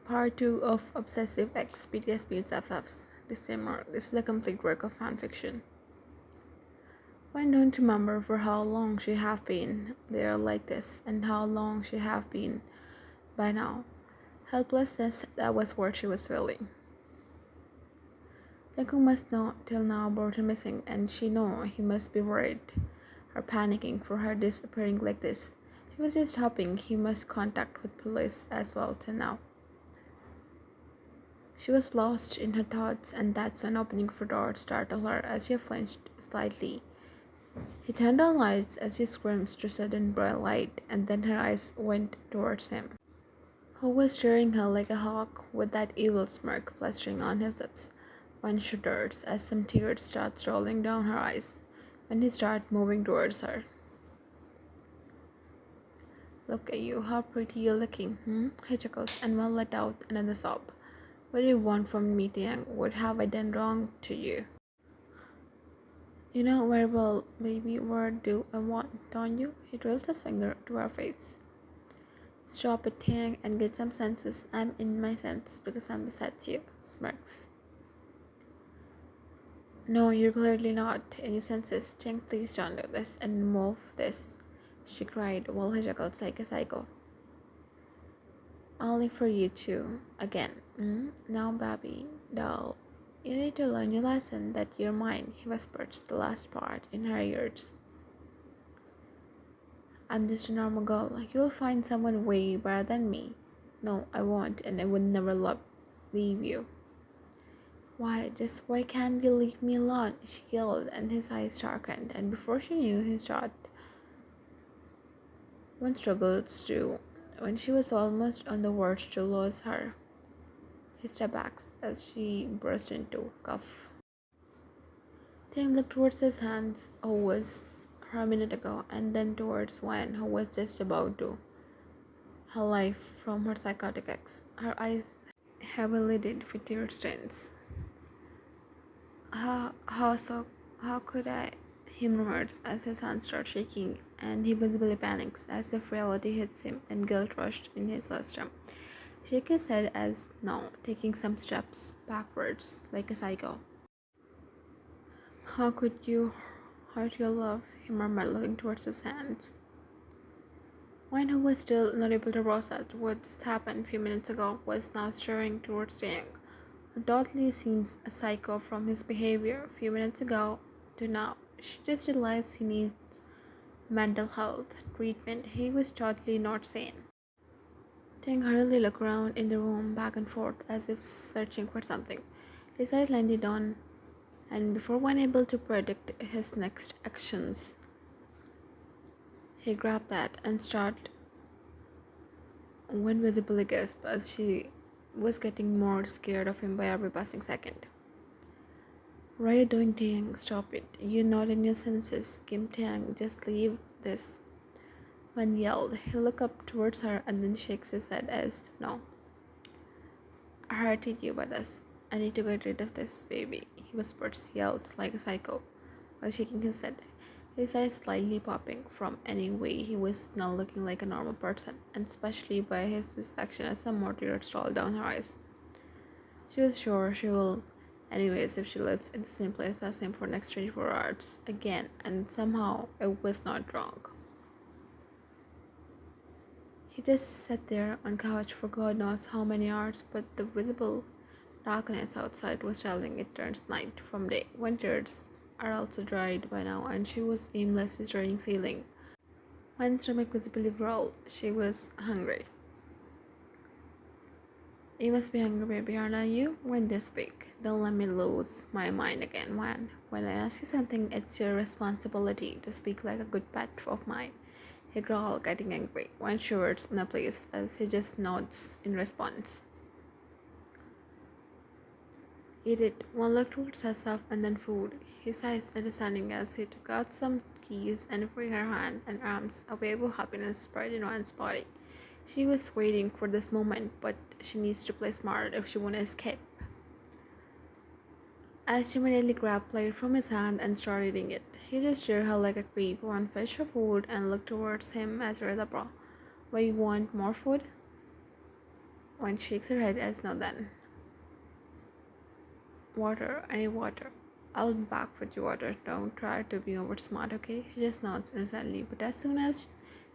Part 2 of Obssessive Ex BTS Beats FFs. Disclaimer: this is a complete work of fanfiction. When don't remember for how long she have been there like this and how long she have been by now. Helplessness, that was what she was feeling. Jungkook must know till now about her missing and she know he must be worried or panicking for her disappearing like this. She was just hoping he must contact with police as well till now. She was lost in her thoughts, and that's when opening of her door startled her as she flinched slightly. She turned on lights as she screamed to sudden bright light, and then her eyes went towards him, who was staring her like a hawk with that evil smirk plastering on his lips. One shudders as some tears started rolling down her eyes when he started moving towards her. "Look at you, how pretty you're looking, He chuckles and well let out another sob. "What do you want from me, Tiang? What have I done wrong to you?" "You know very well, baby, what do I want, don't you?" He drilled his finger to her face. "Stop it, Tiang, and get some senses. I'm in my senses because I'm beside you," smirks. "No, you're clearly not in your senses. Tiang, please don't do this and move this," she cried while he chuckled like a psycho. "Only for you too, again. Now, baby, doll, you need to learn your lesson that you're mine," he whispers the last part in her ears. "I'm just a normal girl. You'll find someone way better than me." "No, I won't, and I would never leave you." Why can't you leave me alone?" she yelled, and his eyes darkened, and before she knew his shot, one struggled through when she was almost on the verge to lose her. He stepped back as she burst into a cough. Ting looked towards his hands, who was her a minute ago, and then towards Wan, who was just about to. Her life from her psychotic ex, her eyes heavily lidded with tear stains. How could I?" he murmurs as his hands start shaking and he visibly panics as if reality hits him and guilt rushed in his system. Shake his head as now, taking some steps backwards like a psycho. "How could you hurt your love?" he murmured, looking towards his hands. Wayne, who was still not able to process what just happened a few minutes ago, was now staring towards Yang. Undoubtedly seems a psycho from his behavior a few minutes ago to now. She just realized he needs mental health treatment. He was totally not sane. Tang hurriedly looked around in the room back and forth as if searching for something. His eyes landed on, and before one able to predict his next actions, he grabbed that and started when visibly gasped as she was getting more scared of him by every passing second. "What are you doing, Tang? Stop it. You're not in your senses. Kim Tang, just leave this." When yelled, he looked up towards her and then shakes his head as no. "I hurted you by this. I need to get rid of this baby," he whispers, yelled like a psycho, while shaking his head. His eyes slightly popping from any way he was now looking like a normal person, and especially by his distraction as some more tears rolled down her eyes. She was sure she will anyways if she lives in the same place as him for next 24 hours again, and somehow it was not wrong. He just sat there on couch for God knows how many hours, but the visible darkness outside was telling it turns night from day. Winters are also dried by now, and she was aimlessly staring ceiling. When stomach visibly growled, she was hungry. "You must be hungry, baby, aren't you? When this speak. Don't let me lose my mind again, Wan. When I ask you something, it's your responsibility to speak like a good pet of mine," he growled, getting angry. Wan shivers in a place as he just nods in response. "Eat it." One looked towards herself and then food, his eyes understanding as he took out some keys and freed her hand and arms. A wave of happiness spread in Wan's body. She was waiting for this moment, but she needs to play smart if she wants to escape. As she immediately grabbed plate from his hand and started eating it, he just stared her like a creep. One finished her food and looked towards him as read the bra. "Why, you want more food?" When she shakes her head as no then. Water, I need water. I'll be back with your water. Don't try to be over smart, okay? She just nods innocently, but as soon as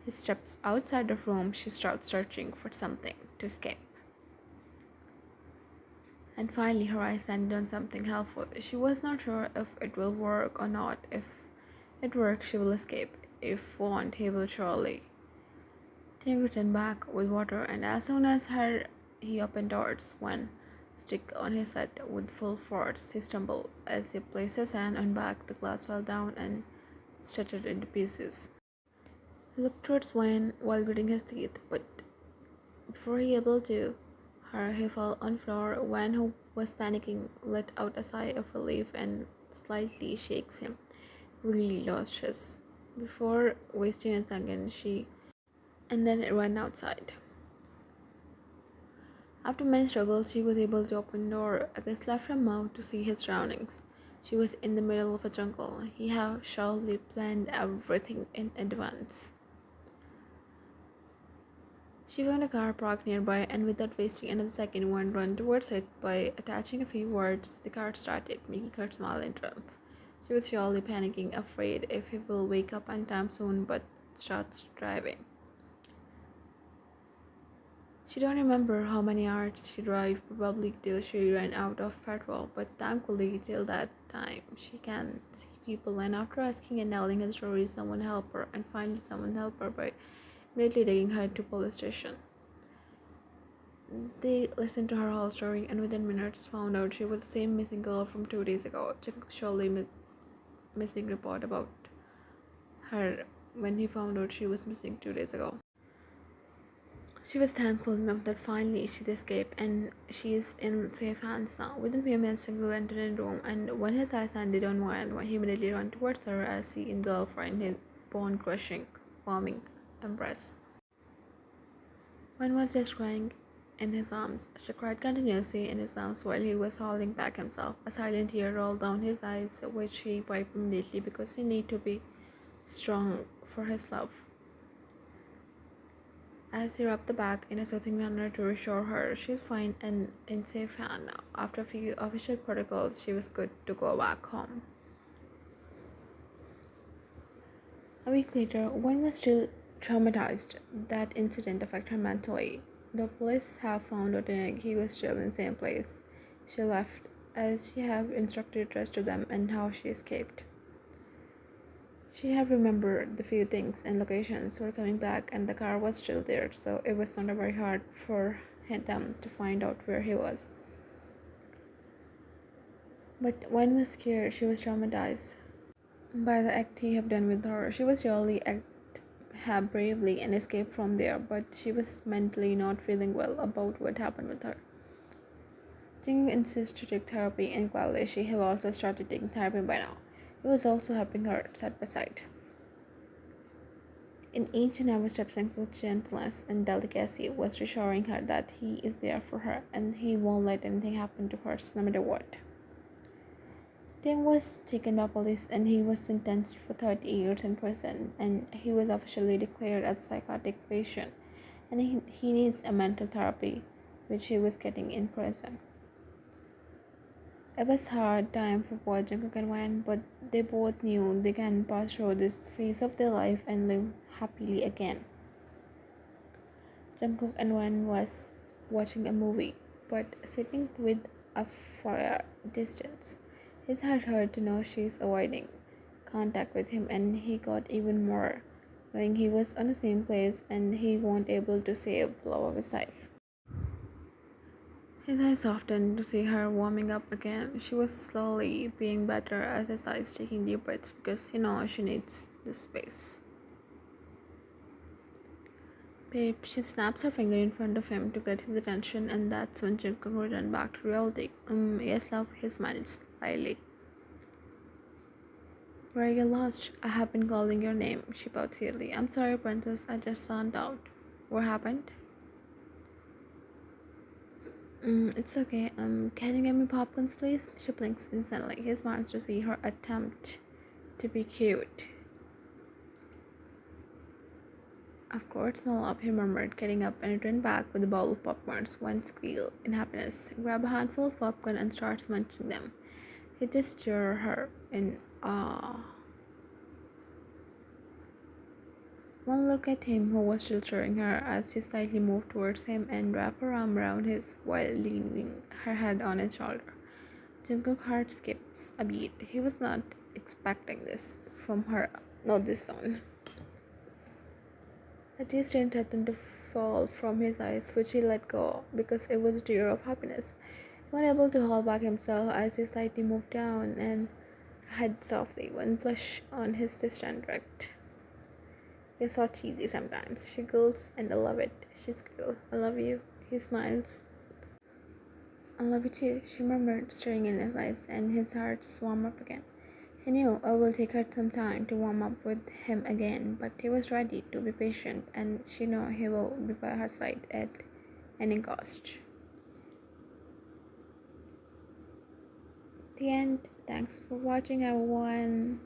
he steps outside the room, she starts searching for something to escape. And finally, her eyes landed on something helpful. She was not sure if it will work or not. If it works, she will escape. If won't, he will surely. Tim returned back with water, and as soon as he opened doors, one stick on his head with full force. He stumbled. As he placed his hand on back, the glass fell down and shattered into pieces. He looked towards Wayne while gritting his teeth, but before he able to her, he fell on floor. Wayne, who was panicking, let out a sigh of relief and slightly shakes him. Really lost his. Before wasting a second, she and then ran outside. After many struggles, she was able to open the door. August left her mouth to see his surroundings. She was in the middle of a jungle. He had surely planned everything in advance. She found a car parked nearby and without wasting another second went run towards it. By attaching a few words, the car started, making her smile in triumph. She was surely panicking, afraid if he will wake up anytime soon, but starts driving. She don't remember how many hours she drove, probably till she ran out of petrol, but thankfully till that time she can see people, and after asking and telling her story, someone helped her, and finally someone helped her by immediately taking her to police station. They listened to her whole story and within minutes found out she was the same missing girl from 2 days ago. Check surely missing report about her when he found out she was missing 2 days ago. She was thankful enough that finally she'd escaped and she is in safe hands now. Within few minutes, Jungle entered the room, and when his eyes landed on Wayne, he immediately ran towards her as he engulfed her in his bone-crushing, warming embrace. Wayne was just crying in his arms. She cried continuously in his arms while he was holding back himself. A silent tear rolled down his eyes, which he wiped immediately because he needed to be strong for his love. As he rubbed the back in a soothing manner to reassure her she is fine and in safe hand now. After a few official protocols, she was good to go back home. A week later, one was still traumatized. That incident affected her mentally. The police have found out he was still in the same place. She left as she had instructed the rest of them and how she escaped. She had remembered the few things and locations were coming back, and the car was still there, so it was not very hard for them to find out where he was. But when was scared, she was traumatized by the act he had done with her. She was surely have bravely and escaped from there, but she was mentally not feeling well about what happened with her. Jing insists to take therapy, and gladly she have also started taking therapy by now. It was also helping her side by side. In each and every step, Uncle's gentleness and delicacy was reassuring her that he is there for her and he won't let anything happen to her, no matter what. Tim was taken by police and he was sentenced for 30 years in prison, and he was officially declared a psychotic patient, and he needs a mental therapy, which he was getting in prison. It was hard time for both Jungkook and Wan, but they both knew they can pass through this phase of their life and live happily again. Jungkook and Wan was watching a movie, but sitting with a far distance. His heart hurt to know she's avoiding contact with him, and he got even more, knowing he was on the same place and he won't able to save the love of his life. His eyes softened to see her warming up again. She was slowly being better as his eyes taking deep breaths because she needs this space. Babe, she snaps her finger in front of him to get his attention, and that's when Jungkook returned back to reality. Yes, love, he smiles slyly. Where are you lost? I have been calling your name, she pouted sweetly. I'm sorry, princess, I just zoned out. What happened? It's okay. Can you get me popcorns, please? She blinks instantly. He smiles to see her attempt to be cute. Of course, small up, he murmured, getting up and returned back with a bowl of popcorns. One squeal in happiness. Grab a handful of popcorn and starts munching them. He just stared at her in awe. One look at him, who was still staring her, as she slightly moved towards him and wrapped her arm around his while leaning her head on his shoulder. Jungkook's heart skips a beat. He was not expecting this from her, not this soon. The tears didn't threaten to fall from his eyes, which he let go because it was a tear of happiness. He was able to hold back himself as he slightly moved down and head softly, one blush on his distant direct. It's so cheesy sometimes. She gulps, and I love it. She squeals, I love you. He smiles. I love you too, she murmured, staring in his eyes, and his heart swam up again. He knew it will take her some time to warm up with him again, but he was ready to be patient, and she knew he will be by her side at any cost. The end. Thanks for watching, everyone.